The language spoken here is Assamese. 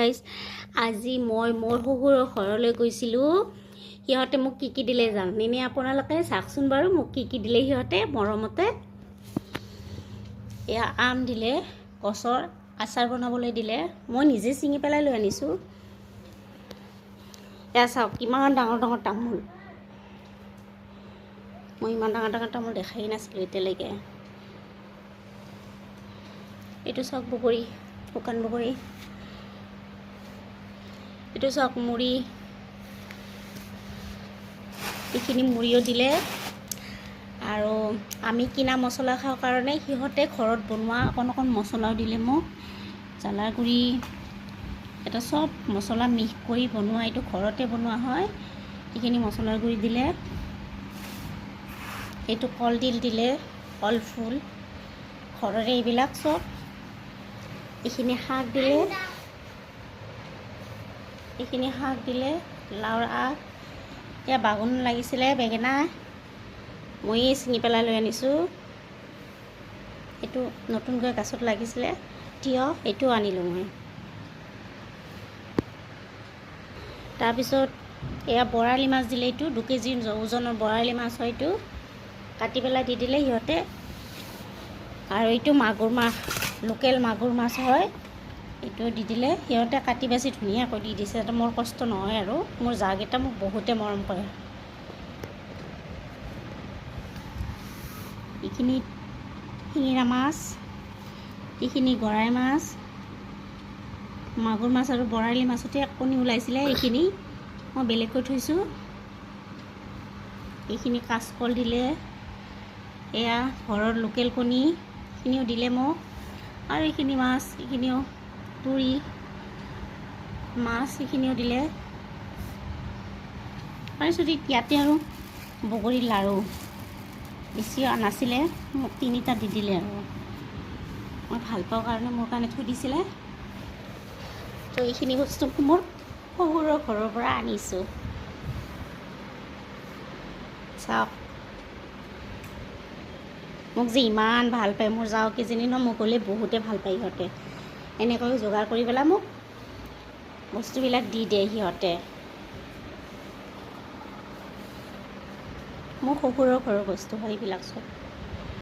গাইজ আজি মই মোৰ শহুৰৰ ঘৰলৈ গৈছিলোঁ। সিহঁতে মোক কি দিলে জানেনে আপোনালোকে? চাওকচোন বাৰু মোক কি দিলে সিহঁতে মৰমতে। এয়া আম দিলে, গছৰ আচাৰ বনাবলৈ দিলে। মই নিজে ছিঙি পেলাই লৈ আনিছোঁ। এয়া চাওক কিমান ডাঙৰ ডাঙৰ তামোল। মই ইমান ডাঙৰ ডাঙৰ তামোল দেখাই নাছিলোঁ এতিয়ালৈকে। এইটো চাওক বগৰী, শুকান বগৰী। এইটো চাওক মুড়ি, এইখিনি মুড়িও দিলে। আৰু আমি কিনা মছলা খাওঁ কাৰণে সিহঁতে ঘৰত বনোৱা অকণ অকণ মছলাও দিলে মোক। জ্বালাৰ গুড়ি, এটা চব মছলা মিক্স কৰি বনোৱা, এইটো ঘৰতে বনোৱা হয়। এইখিনি মছলাৰ গুড়ি দিলে। এইটো কলডিল দিলে, কল ফুল ঘৰৰে এইবিলাক চব। এইখিনি শাক দিলে, এইখিনি শাক দিলে, লাওৰ আগ। এতিয়া বাগুন লাগিছিলে, বেঙেনা ময়ে ছিঙি পেলাই লৈ আনিছোঁ। এইটো নতুনকৈ গাছত লাগিছিলে তিয়ঁহ, এইটো আনিলোঁ মই। তাৰপিছত এয়া বৰালি মাছ দিলে, এইটো 2 কেজি ওজনৰ বৰালি মাছ হয়। এইটো কাটি পেলাই দি দিলে সিহঁতে। আৰু এইটো মাগুৰ মাছ, লোকেল মাগুৰ মাছ হয়, এইটো দি দিলে সিহঁতে। কাটি বাছি ধুনীয়াকৈ দি দিছে, যাতে মোৰ কষ্ট নহয় আৰু। মোৰ জাকেইটা মোক বহুতে মৰম কৰে। এইখিনি শিঙিৰা মাছ, এইখিনি গৰৈ মাছ, মাগুৰ মাছ আৰু বৰালি মাছতে এক কণী ওলাইছিলে, এইখিনি মই বেলেগকৈ থৈছোঁ। এইখিনি কাচকল দিলে, এয়া ঘৰৰ লোকেল কণী, এইখিনিও দিলে মোক। আৰু এইখিনি মাছ, এইখিনিও তুৰি মাছ, এইখিনিও দিলে। তাৰপিছত ইয়াতে আৰু বগৰীৰ লাড়ু বেছি নাছিলে, মোক 3টা দি দিলে। আৰু মই ভাল পাওঁ কাৰণে মোৰ কাৰণে থৈ দিছিলে। তো এইখিনি বস্তু মোৰ শহুৰৰ ঘৰৰ পৰা আনিছোঁ। চাওক মোক যে ইমান ভাল পায় মোৰ জাৱকেইজনী ন, মোক গ'লে বহুতে ভাল পায় সিহঁতে। এনেকৈ যোগাৰ কৰি পেলাই মোক বস্তুবিলাক দি দিয়ে সিহঁতে। মোৰ শহুৰৰ ঘৰৰ বস্তু হয় এইবিলাক চব।